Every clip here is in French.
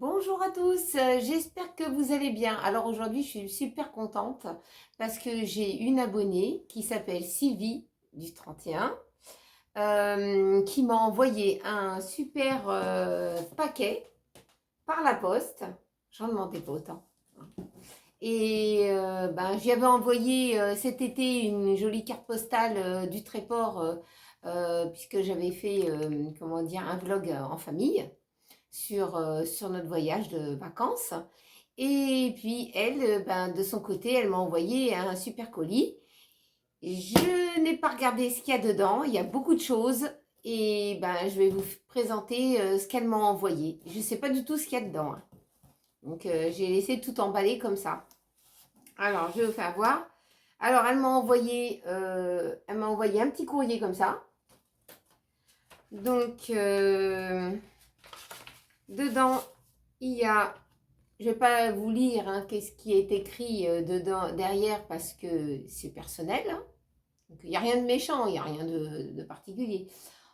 Bonjour à tous, j'espère que vous allez bien. Alors aujourd'hui, je suis super contente parce que j'ai une abonnée qui s'appelle Sylvie du 31 qui m'a envoyé un super paquet par la poste. J'en demandais pas autant. Et je lui avais envoyé cet été une jolie carte postale du Tréport puisque j'avais fait comment dire, un vlog en famille sur notre voyage de vacances. Et puis elle, de son côté, elle m'a envoyé un super colis. Je n'ai pas regardé ce qu'il y a dedans, il y a beaucoup de choses. Et je vais vous présenter ce qu'elle m'a envoyé. Je ne sais pas du tout ce qu'il y a dedans, hein. Donc j'ai laissé tout emballer comme ça. Alors je vais vous faire voir. Alors elle m'a envoyé un petit courrier comme ça. Donc dedans il y a, je vais pas vous lire qu'est-ce qui est écrit dedans, derrière, parce que c'est personnel, hein. Donc il n'y a rien de méchant, il n'y a rien de particulier.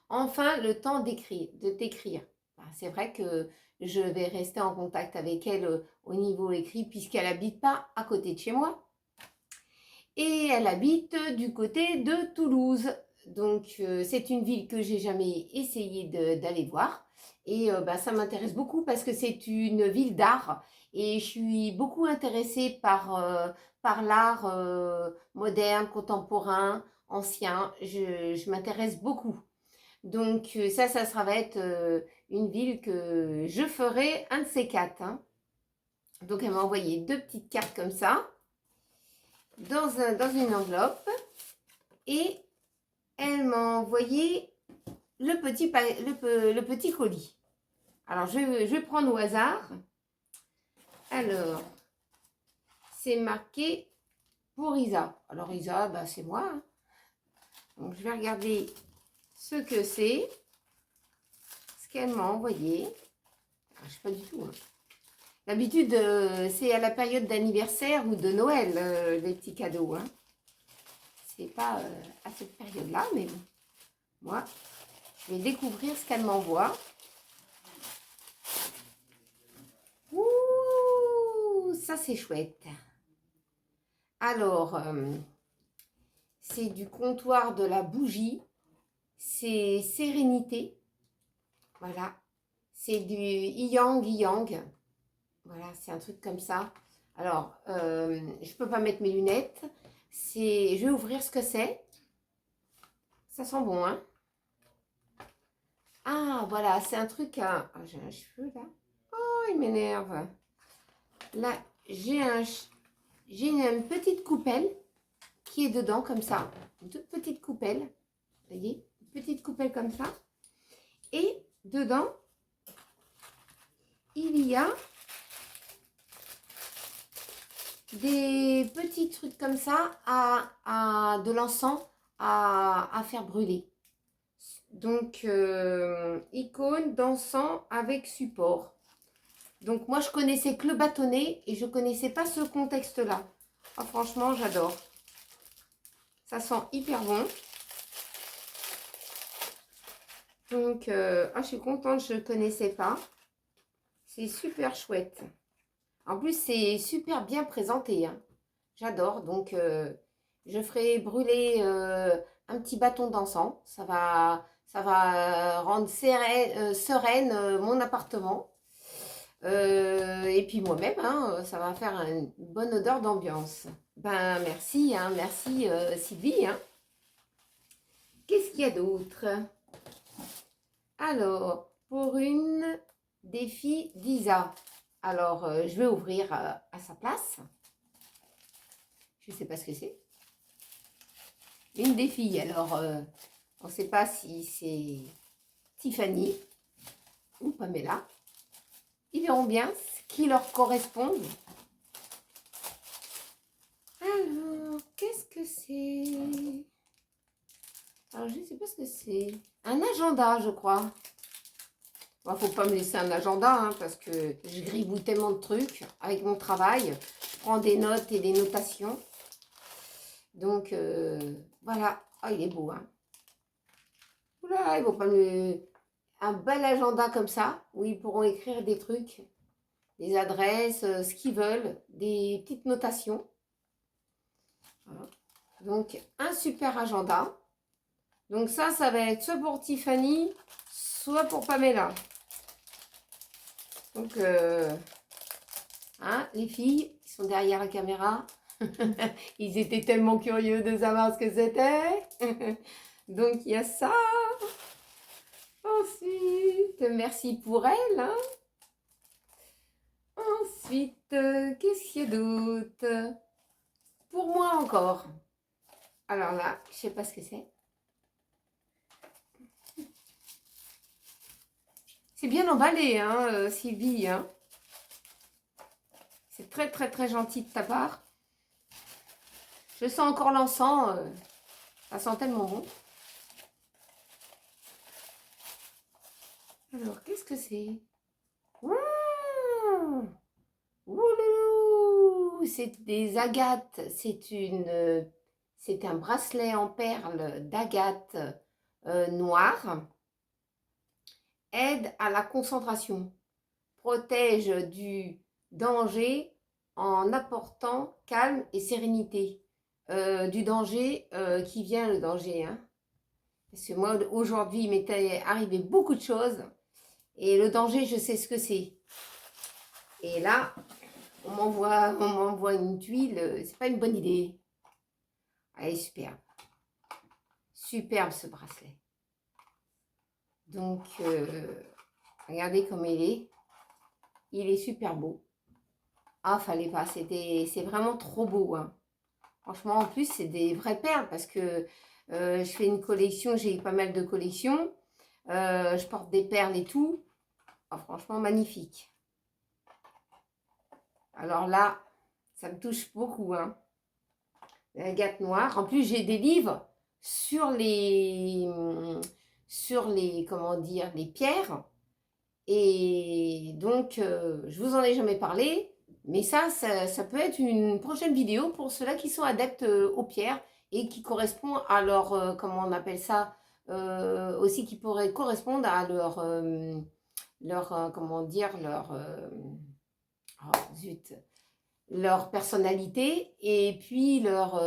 Enfin, le temps d'écrire, de t'écrire. C'est vrai que je vais rester en contact avec elle au niveau écrit, puisqu'elle n'habite pas à côté de chez moi. Et elle habite du côté de Toulouse. Donc c'est une ville que j'ai jamais essayé d'aller voir. Et ça m'intéresse beaucoup parce que c'est une ville d'art. Et je suis beaucoup intéressée par l'art moderne, contemporain, ancien. Je m'intéresse beaucoup. Donc ça va être une ville que je ferai un de ces quatre, hein. Donc elle m'a envoyé deux petites cartes comme ça dans une enveloppe, et elle m'a envoyé le petit colis. Alors je vais prendre au hasard. Alors c'est marqué pour Isa. Alors Isa, c'est moi, hein. Donc je vais regarder ce que c'est, ce qu'elle m'a envoyé. Je ne sais pas du tout, hein. D'habitude, c'est à la période d'anniversaire ou de Noël, les petits cadeaux, hein. C'est pas à cette période-là, mais bon. Moi, je vais découvrir ce qu'elle m'envoie. Ouh, ça c'est chouette. Alors, c'est du comptoir de la bougie. C'est sérénité. Voilà. C'est du yang yang. Voilà, c'est un truc comme ça. Alors, je peux pas mettre mes lunettes. Je vais ouvrir ce que c'est. Ça sent bon, hein? Ah, voilà, c'est un truc à... Ah, j'ai un cheveu, là. Oh, il m'énerve. Là, j'ai une petite coupelle qui est dedans, comme ça. Une toute petite coupelle. Vous voyez? Une petite coupelle comme ça. Et dedans, il y a des petits trucs comme ça, de l'encens à faire brûler. Donc, icône d'encens avec support. Donc, moi, je connaissais que le bâtonnet et je connaissais pas ce contexte-là. Ah, franchement, j'adore. Ça sent hyper bon. Donc, je suis contente, je ne connaissais pas. C'est super chouette. En plus, c'est super bien présenté, hein. J'adore. Donc, je ferai brûler un petit bâton d'encens. Ça va rendre sereine mon appartement. Et puis moi-même, hein, ça va faire une bonne odeur d'ambiance. Merci, hein, merci Sylvie, hein. Qu'est-ce qu'il y a d'autre? Alors, pour une défi d'Isa. Alors, je vais ouvrir à sa place. Je ne sais pas ce que c'est. Une des filles. Alors, on ne sait pas si c'est Tiffany ou Pamela. Ils verront bien ce qui leur correspond. Alors, qu'est-ce que c'est? Alors, je ne sais pas ce que c'est. Un agenda, je crois. Il ne faut pas me laisser un agenda, hein, parce que je gribouille tellement de trucs avec mon travail. Je prends des notes et des notations. Donc, voilà. Ah, il est beau, hein. Oula, ils vont pas me... Un bel agenda comme ça, où ils pourront écrire des trucs. des adresses, ce qu'ils veulent, des petites notations. Voilà. Donc, un super agenda. Donc ça va être soit pour Tiffany, soit pour Pamela. Donc, hein, les filles qui sont derrière la caméra, ils étaient tellement curieux de savoir ce que c'était. Donc, il y a ça. Ensuite, merci pour elle. Hein. Ensuite, qu'est-ce qu'il y a d'autre? Pour moi encore. Alors là, je sais pas ce que c'est. C'est bien emballé, hein, Sylvie. Hein. C'est très, très, très gentil de ta part. Je sens encore l'encens. Ça sent tellement bon. Alors, qu'est-ce que c'est? Ouloulou, c'est des agates. C'est un bracelet en perles d'agate noire. Aide à la concentration. Protège du danger en apportant calme et sérénité. Du danger qui vient, le danger. Hein. Parce que moi, aujourd'hui, il m'était arrivé beaucoup de choses. Et le danger, je sais ce que c'est. Et là, on m'envoie une tuile. C'est pas une bonne idée. Elle est superbe. Superbe ce bracelet. Donc, regardez comme il est. Il est super beau. Ah, fallait pas. C'est vraiment trop beau. Hein. Franchement, en plus, c'est des vraies perles parce que je fais une collection. J'ai pas mal de collections. Je porte des perles et tout. Ah, franchement, magnifique. Alors là, ça me touche beaucoup. Hein. L'agate noire. En plus, j'ai des livres sur les comment dire, les pierres. Et donc, je vous en ai jamais parlé. Mais ça peut être une prochaine vidéo pour ceux-là qui sont adeptes aux pierres et qui correspond à leur, comment on appelle ça, aussi qui pourrait correspondre à leur comment dire, oh, zut, leur personnalité et puis leur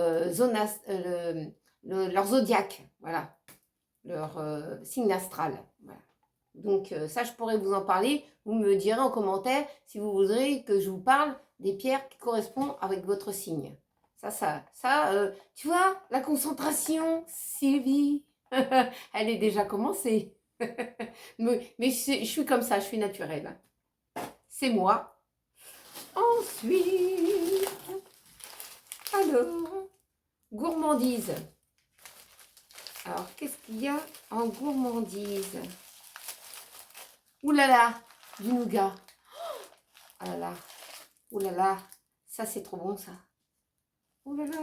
leur zodiaque, voilà, leur signe astral. Voilà. Donc ça, je pourrais vous en parler. Vous me direz en commentaire si vous voudrez que je vous parle des pierres qui correspondent avec votre signe. Tu vois, la concentration, Sylvie, elle est déjà commencée. mais je suis comme ça, je suis naturelle. C'est moi. Ensuite, alors, gourmandise. Alors, qu'est-ce qu'il y a en gourmandise? Ouh là là, du nougat. Oh là là, ouh là là, ça c'est trop bon ça. Ouh là là,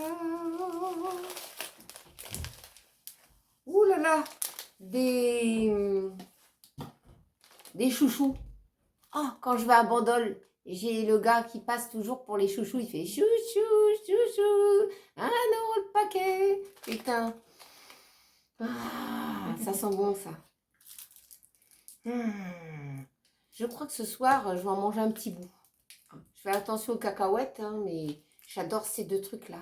ouh là là, des chouchous. Oh, quand je vais à Bandol, j'ai le gars qui passe toujours pour les chouchous, il fait chouchou, chouchou, un euro le paquet. Putain, ah, ça sent bon ça. Je crois que ce soir, je vais en manger un petit bout. Je fais attention aux cacahuètes, hein, mais j'adore ces deux trucs-là.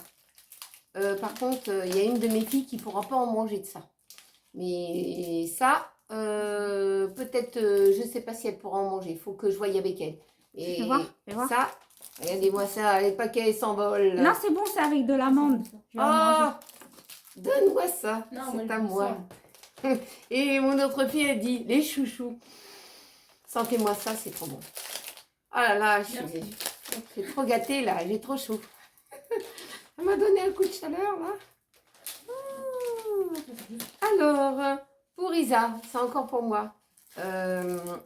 Par contre, il y a une de mes filles qui ne pourra pas en manger de ça. Mais ça, peut-être, je ne sais pas si elle pourra en manger. Il faut que je voie avec elle. Et fais voir. ça, regardez-moi ça, les paquets s'envolent. Non, c'est bon, c'est avec de l'amande. Oh, donne-moi ça, c'est à moi. Et mon autre fille, elle dit, les chouchous. Sentez-moi ça, c'est trop bon. Oh là là, je suis trop gâtée là, j'ai trop chaud. Elle m'a donné un coup de chaleur là. Alors, pour Isa, c'est encore pour moi.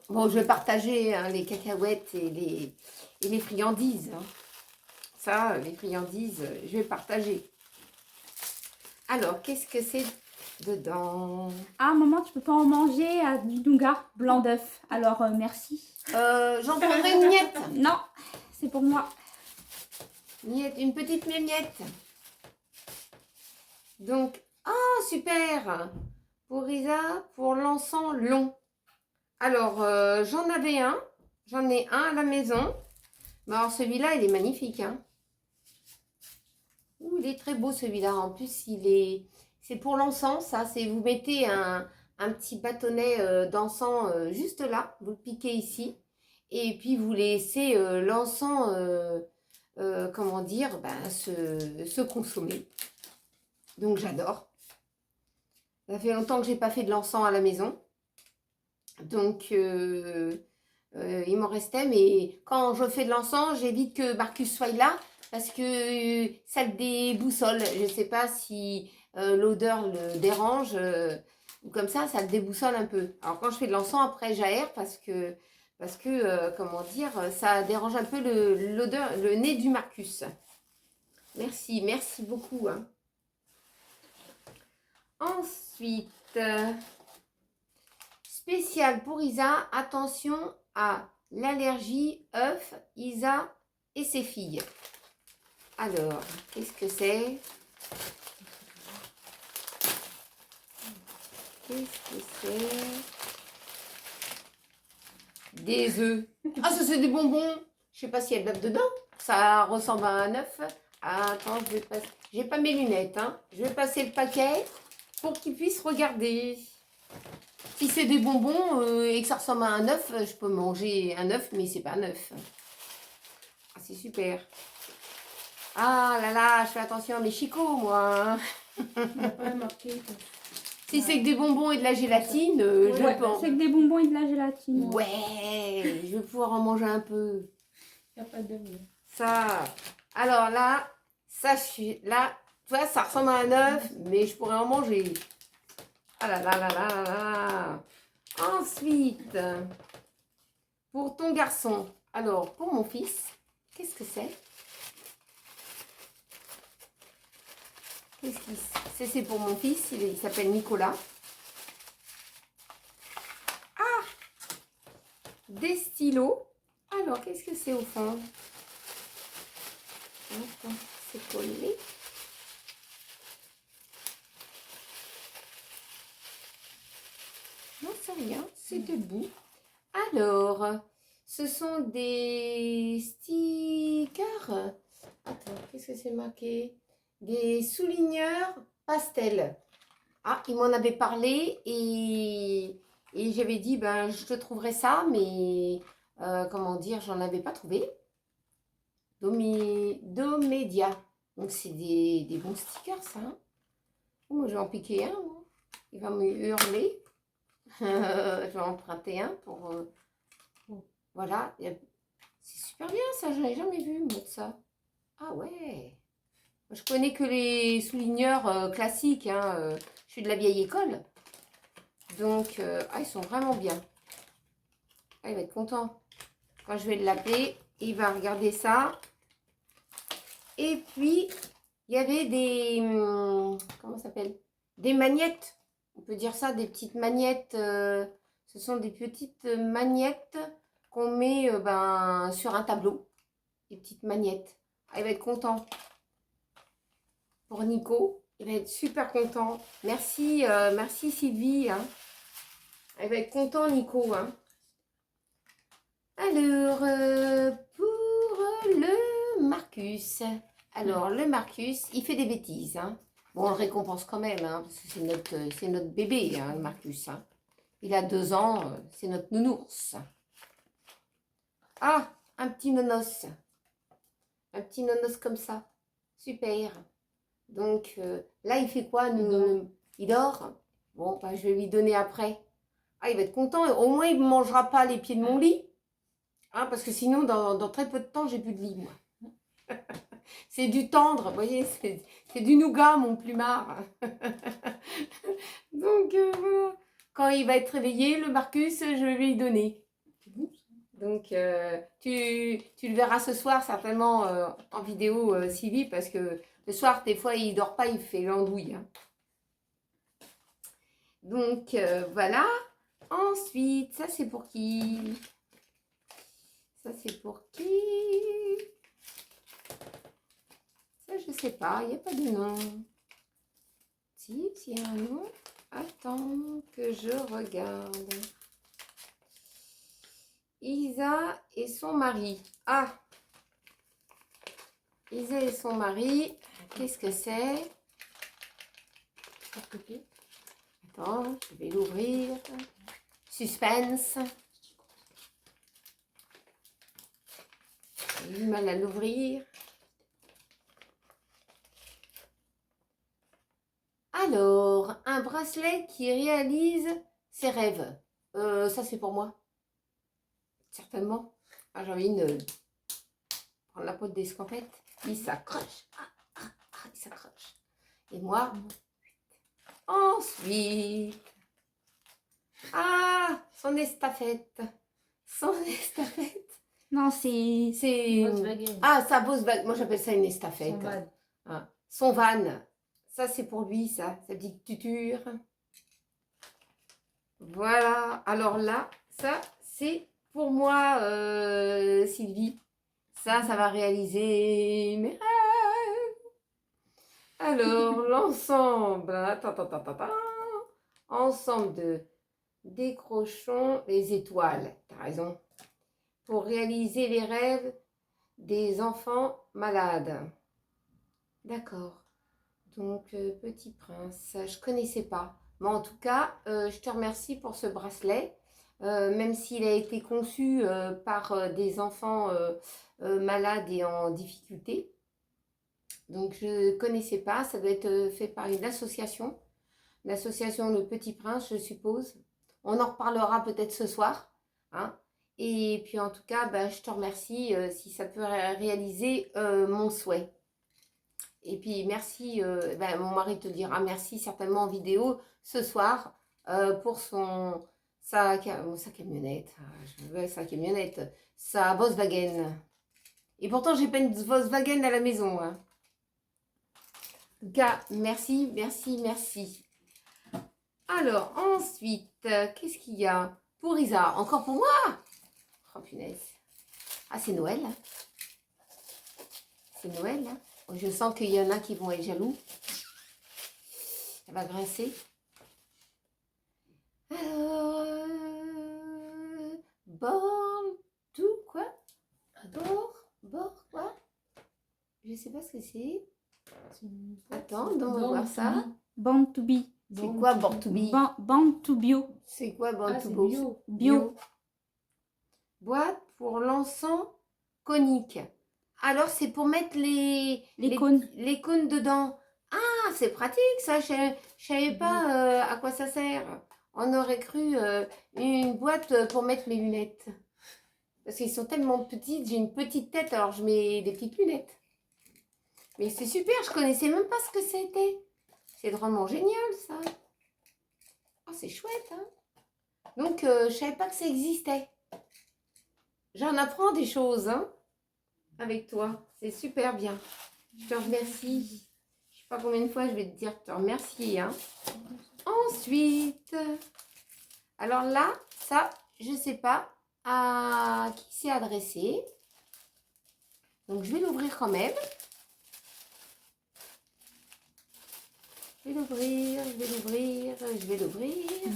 Bon, je vais partager hein, les cacahuètes et les friandises. Hein. Ça, les friandises, je vais partager. Alors, qu'est-ce que c'est dedans? Ah, maman, tu peux pas en manger du nougat blanc d'œuf. Alors, merci. J'en prendrai une miette. Non, c'est pour moi. Miette, une petite miette. Donc, ah, super. Pour Isa, pour l'encens long. Alors, j'en ai un à la maison. Mais alors celui-là, il est magnifique, hein. Ouh, il est très beau celui-là. En plus, c'est pour l'encens, ça. C'est vous mettez un petit bâtonnet d'encens juste là. Vous le piquez ici. Et puis, vous laissez l'encens, comment dire, ben, se consommer. Donc, j'adore. Ça fait longtemps que j'ai pas fait de l'encens à la maison. Donc, il m'en restait. Mais quand je fais de l'encens, j'évite que Marcus soit là. Parce que ça le déboussole. Je ne sais pas si l'odeur le dérange ou comme ça le déboussole un peu. Alors quand je fais de l'encens, après j'aère parce que comment dire, ça dérange un peu l'odeur, le nez du Marcus. Merci, merci beaucoup. Hein. Ensuite, spécial pour Isa, attention à l'allergie œuf, Isa et ses filles. Alors, qu'est-ce que c'est? Qu'est-ce que c'est? Des œufs. Ah, ça c'est des bonbons. Je sais pas s'il y a de l'œuf dedans. Ça ressemble à un œuf. Ah, attends, je vais passer. J'ai pas mes lunettes. Hein. Je vais passer le paquet pour qu'ils puissent regarder. Si c'est des bonbons et que ça ressemble à un œuf, je peux manger un œuf, mais c'est pas un œuf. Ah, c'est super. Ah là là, je fais attention à mes chicots, moi. Si c'est que des bonbons et de la gélatine, je pense. C'est que des bonbons et de la gélatine. Ouais, je vais pouvoir en manger un peu. Il n'y a pas de... Ça. Alors là, là, tu vois, ça ressemble à un œuf, mais je pourrais en manger. Ah là là là là là là. Ensuite, pour ton garçon. Alors, pour mon fils, qu'est-ce que c'est? C'est pour mon fils, il s'appelle Nicolas. Ah! Des stylos. Alors, qu'est-ce que c'est au fond? Attends, c'est collé. Non, c'est rien, c'est debout. Alors, ce sont des stickers. Attends, qu'est-ce que c'est marqué? Des souligneurs pastel. Ah, il m'en avait parlé et j'avais dit, ben, je te trouverai ça, mais comment dire, j'en avais pas trouvé. Domédia. Donc, c'est des bons stickers, ça. Hein. Oh, moi, je vais en piquer un. Moi. Il va me hurler. Je vais emprunter un pour... voilà. C'est super bien, ça. Je n'avais jamais vu, moi, de ça. Ah ouais. Je connais que les souligneurs classiques. Hein, je suis de la vieille école. Donc, ils sont vraiment bien. Ah, il va être content. Quand je vais l'appeler, il va regarder ça. Et puis, il y avait des... comment ça s'appelle? Des magnettes. On peut dire ça, des petites magnettes. Ce sont des petites magnettes qu'on met ben, sur un tableau. Des petites magnettes. Ah, il va être content. Pour Nico, il va être super content. Merci, merci Sylvie. Hein. Il va être content, Nico. Hein. Alors, pour le Marcus. Alors, le Marcus, il fait des bêtises. Hein. Bon, on le récompense quand même, hein, parce que c'est notre bébé, hein, le Marcus. Hein. Il a 2 ans, c'est notre nounours. Ah, un petit nonos. Un petit nonos comme ça. Super. Donc, là, il fait quoi? Il dort. Bon, bah, je vais lui donner après. Ah, il va être content. Au moins, il ne mangera pas les pieds de mon lit. Hein, parce que sinon, dans très peu de temps, j'ai plus de lit, moi. C'est du tendre, vous voyez, c'est du nougat, mon plumard. Donc, voilà. Quand il va être réveillé, le Marcus, je vais lui donner. Donc, tu le verras ce soir, certainement, en vidéo, Sylvie, parce que le soir, des fois, il ne dort pas, il fait l'andouille. Hein. Donc, voilà. Ensuite, ça, c'est pour qui? Ça, c'est pour qui? Ça, je sais pas, il n'y a pas de nom. Si, s'il y a un nom. Attends que je regarde. Isa et son mari. Ah, Isa et son mari. Qu'est-ce que c'est? Attends, je vais l'ouvrir. Suspense. J'ai du mal à l'ouvrir. Alors, un bracelet qui réalise ses rêves. Ça, c'est pour moi. Certainement. Ah, j'ai envie de prendre la peau d'escampette. Il s'accroche. Il s'accroche. Et moi, ensuite. Ah, son estafette. Son estafette. Non, c'est... C'est... Volkswagen. Ah, sa Volkswagen. Moi, j'appelle ça une estafette. Son van. Ah, son van. Ça, c'est pour lui, ça. Sa petite tuture. Voilà. Alors là, ça, c'est pour moi, Sylvie. Ça va réaliser mes rêves. Alors, l'ensemble. Ensemble de décrochons les étoiles. T'as raison. Pour réaliser les rêves des enfants malades. D'accord. Donc, Petit Prince, je ne connaissais pas. Mais en tout cas, je te remercie pour ce bracelet. Même s'il a été conçu par des enfants malades et en difficulté. Donc, je ne connaissais pas. Ça doit être fait par une association. L'association Le Petit Prince, je suppose. On en reparlera peut-être ce soir. Hein. Et puis, en tout cas, je te remercie si ça peut réaliser mon souhait. Et puis merci, mon mari te dira merci certainement en vidéo ce soir pour sa camionnette, sa camionnette, sa Volkswagen. Et pourtant j'ai pas une Volkswagen à la maison. Hein. En tout cas, merci, merci, merci. Alors ensuite, qu'est-ce qu'il y a pour Isa? Encore pour moi? Oh punaise. Ah c'est Noël. Hein. C'est Noël. Hein. Je sens qu'il y en a qui vont être jaloux. Elle va grincer. Alors, born to quoi? Bord quoi? Je sais pas ce que c'est. Attends, on va voir ça. Born to be. C'est quoi born to be? Born to bio. C'est quoi born to c'est be? bio. Bio. Boîte pour l'encens conique. Alors, c'est pour mettre les cônes. Les cônes dedans. Ah, c'est pratique ça. Je savais pas à quoi ça sert. On aurait cru une boîte pour mettre mes lunettes. Parce qu'ils sont tellement petites. J'ai une petite tête, alors je mets des petites lunettes. Mais c'est super, je connaissais même pas ce que c'était. C'est vraiment génial ça. Oh, c'est chouette. Hein. Donc, je savais pas que ça existait. J'en apprends des choses. Hein. Avec toi. C'est super bien. Je te remercie. Je sais pas combien de fois je vais te dire te remercier. Hein. Ensuite, alors là, ça, je sais pas à qui c'est adressé. Donc, je vais l'ouvrir quand même. Je vais l'ouvrir, je vais l'ouvrir, je vais l'ouvrir.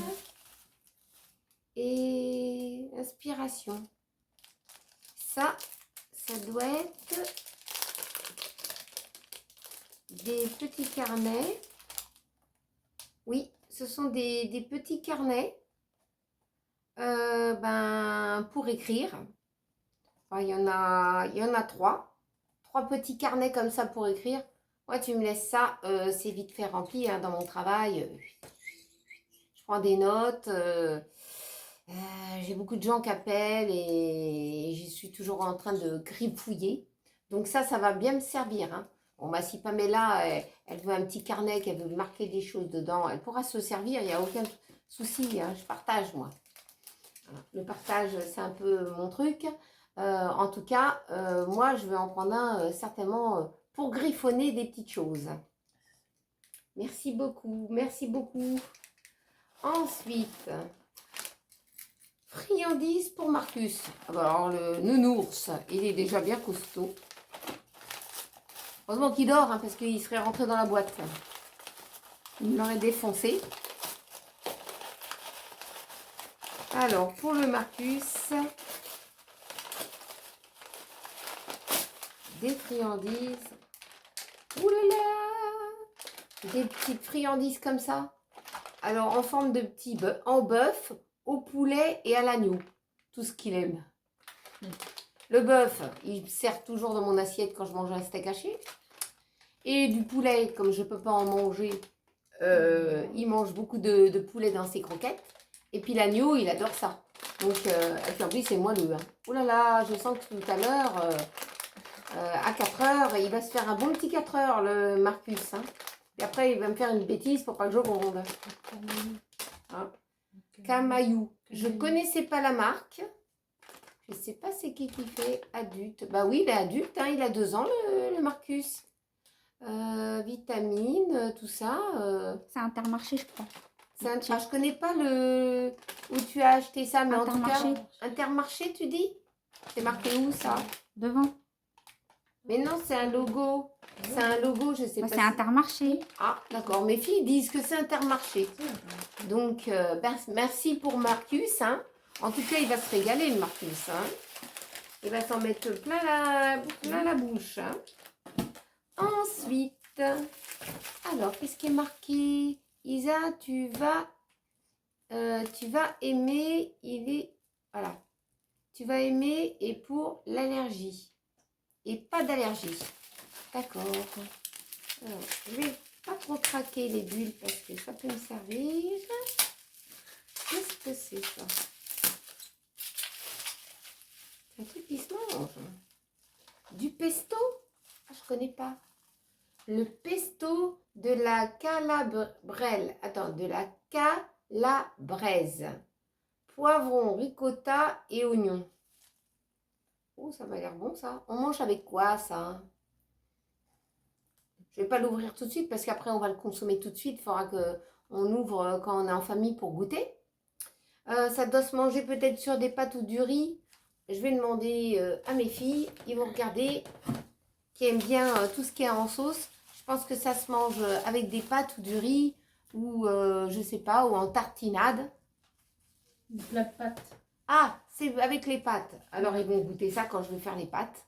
Et inspiration. Ça doit être des petits carnets. Oui, ce sont des petits carnets pour écrire. Enfin, il y en a 3. 3 petits carnets comme ça pour écrire. Moi, tu me laisses ça, c'est vite fait rempli hein, dans mon travail. Je prends des notes. J'ai beaucoup de gens qui appellent et je suis toujours en train de grifouiller. Donc ça va bien me servir. Hein. Bon, si Pamela, elle veut un petit carnet, qu'elle veut marquer des choses dedans, elle pourra se servir, il n'y a aucun souci. Hein, je partage, moi. Voilà. Le partage, c'est un peu mon truc. En tout cas, moi, je vais en prendre un certainement pour griffonner des petites choses. Merci beaucoup, merci beaucoup. Ensuite... friandise pour Marcus. Alors le nounours, il est déjà bien costaud. Heureusement qu'il dort, hein, parce qu'il serait rentré dans la boîte. Il l'aurait défoncé. Alors, pour le Marcus, des friandises. Ouh là là! Des petites friandises comme ça. Alors, en forme de petits bœufs, en bœuf, au poulet et à l'agneau. Tout ce qu'il aime. Le bœuf, il sert toujours dans mon assiette quand je mange un steak haché. Et du poulet, comme je ne peux pas en manger, il mange beaucoup de poulet dans ses croquettes. Et puis l'agneau, il adore ça. Donc, et puis en plus, c'est moelleux. Hein. Oh là là, je sens que tout à l'heure, à 4 heures, il va se faire un bon petit 4 heures, le Marcus. Hein. Et après, il va me faire une bêtise pour pas que je gronde. Hein. Camaillou. Je ne connaissais pas la marque. Je ne sais pas c'est qui fait adulte. Bah oui, il est adulte, hein, il a 2 ans, le Marcus. Vitamines, tout ça. C'est Intermarché, je crois. Je connais pas le où tu as acheté ça, mais en tout cas, Intermarché. Intermarché, tu dis? C'est marqué où ça? Devant. Mais non, c'est un logo. C'est un logo, je sais Bah, pas. c'est Intermarché. Ah, d'accord. Mes filles disent que c'est Intermarché. Donc, merci pour Marcus. Hein. En tout cas, il va se régaler, le Marcus. Hein. Il va s'en mettre plein la bouche. Hein. Ensuite, alors, qu'est-ce qui est marqué? Isa, tu vas aimer, voilà. Tu vas aimer et pour l'allergie. Et pas d'allergie. D'accord. Alors, je vais pas trop craquer les bulles parce que ça peut me servir. Qu'est-ce que c'est ça? C'est un truc qui se mange. Du pesto? Ah, je connais pas. Le pesto de la calabrelle. Attends, de la calabraise. Poivron, ricotta et oignon. Oh, ça m'a l'air bon ça. On mange avec quoi ça? Je ne vais pas l'ouvrir tout de suite parce qu'après on va le consommer tout de suite. Il faudra qu'on ouvre quand on est en famille pour goûter. Ça doit se manger peut-être sur des pâtes ou du riz. Je vais demander à mes filles. Ils vont regarder, qui aiment bien tout ce qui est en sauce. Je pense que ça se mange avec des pâtes ou du riz ou je sais pas, ou en tartinade. Du plat de pâtes. Ah, c'est avec les pâtes. Alors ils vont goûter ça quand je vais faire les pâtes.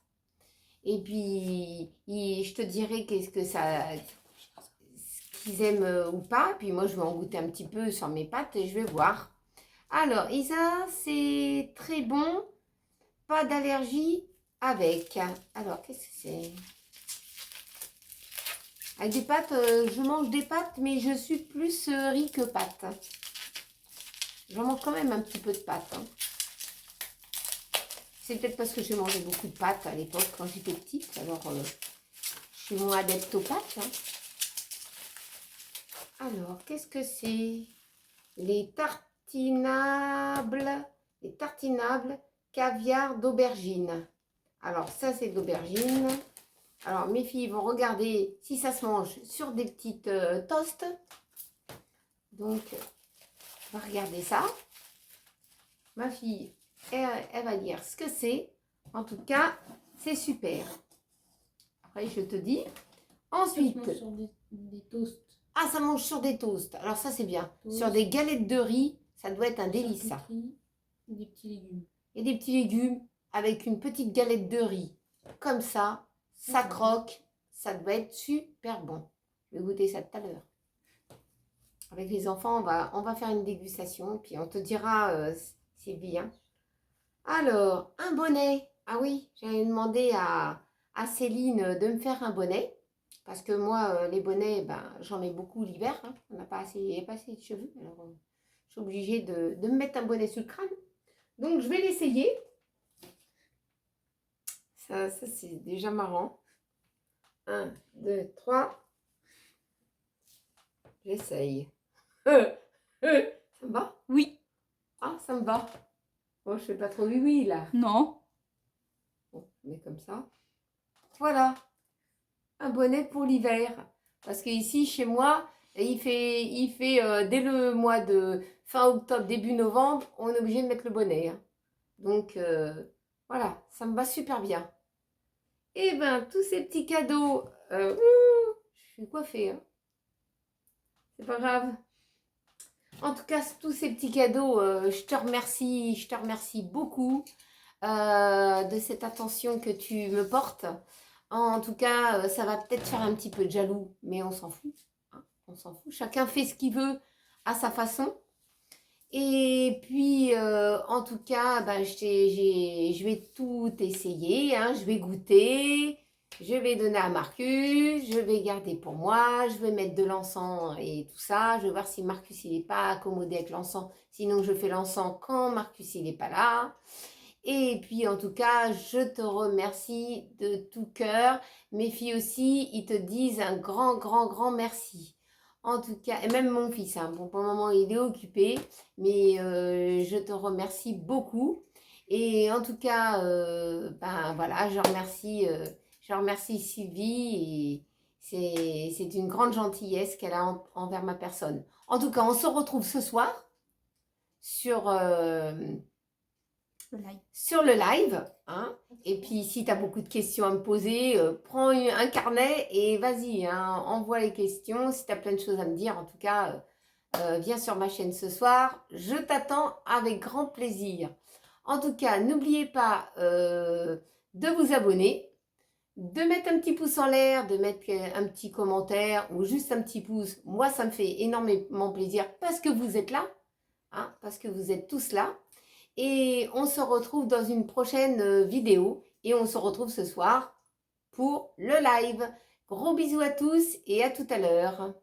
Et puis je te dirai qu'est-ce que ça, ce qu'ils aiment ou pas. Puis moi je vais en goûter un petit peu sur mes pâtes et je vais voir. Alors Isa, c'est très bon. Pas d'allergie avec. Alors qu'est-ce que c'est? Avec des pâtes, je mange des pâtes, mais je suis plus riz que pâtes. J'en mange quand même un petit peu de pâtes. Hein. C'est peut-être parce que j'ai mangé beaucoup de pâtes à l'époque quand j'étais petite. Alors, je suis moins adepte aux pâtes. Hein. Alors, qu'est-ce que c'est? Les tartinables caviar d'aubergine. Alors, ça, c'est de l'aubergine. Alors, mes filles vont regarder si ça se mange sur des petites toasts. Donc, on va regarder ça. Ma fille, elle va dire ce que c'est. En tout cas, c'est super. Après, je te dis. Ensuite. Ça se mange sur des toasts. Ah, ça mange sur des toasts. Alors ça, c'est bien. Toast. Sur des galettes de riz, ça doit être un délice, ça. Et des petits légumes. Et des petits légumes avec une petite galette de riz. Comme ça, ça croque. Ça doit être super bon. Je vais goûter ça tout à l'heure. Avec les enfants, on va faire une dégustation. Puis on te dira, Sylvie. Hein. Alors, un bonnet. Ah oui, j'avais demandé à Céline de me faire un bonnet. Parce que moi, les bonnets, j'en mets beaucoup l'hiver. Hein. On n'a pas assez de cheveux. Alors, je suis obligée de me mettre un bonnet sur le crâne. Donc, je vais l'essayer. Ça c'est déjà marrant. 1, 2, 3. J'essaye. Ça me va? Oui. Ah, ça me va. Bon, je fais pas trop oui là. Non. Bon, mais comme ça. Voilà. Un bonnet pour l'hiver. Parce qu'ici, chez moi, il fait dès le mois de fin octobre, début novembre, on est obligé de mettre le bonnet. Hein. Donc, voilà, ça me va super bien. Et bien, tous ces petits cadeaux, je suis coiffée. Hein. C'est pas grave. En tout cas, tous ces petits cadeaux, je te remercie beaucoup de cette attention que tu me portes. En tout cas, ça va peut-être faire un petit peu de jaloux, mais on s'en fout, hein, on s'en fout. Chacun fait ce qu'il veut à sa façon. Et puis, en tout cas, ben, je vais tout essayer, hein, je vais goûter, je vais donner à Marcus, je vais garder pour moi, je vais mettre de l'encens et tout ça. Je vais voir si Marcus il n'est pas accommodé avec l'encens. Sinon, je fais l'encens quand Marcus il n'est pas là. Et puis, en tout cas, je te remercie de tout cœur. Mes filles aussi, ils te disent un grand, grand, grand merci. En tout cas, et même mon fils, hein, bon, pour le moment, il est occupé, mais je te remercie beaucoup. Et en tout cas, ben voilà, je remercie Sylvie et c'est une grande gentillesse qu'elle a envers ma personne. En tout cas, on se retrouve ce soir sur, Le live. sur le live, hein. Et puis si tu as beaucoup de questions à me poser, prends un carnet et vas-y, hein, envoie les questions. Si tu as plein de choses à me dire, en tout cas, viens sur ma chaîne ce soir. Je t'attends avec grand plaisir. En tout cas, n'oubliez pas de vous abonner, de mettre un petit pouce en l'air, de mettre un petit commentaire ou juste un petit pouce. Moi, ça me fait énormément plaisir parce que vous êtes là, hein, parce que vous êtes tous là. Et on se retrouve dans une prochaine vidéo. Et on se retrouve ce soir pour le live. Gros bisous à tous et à tout à l'heure.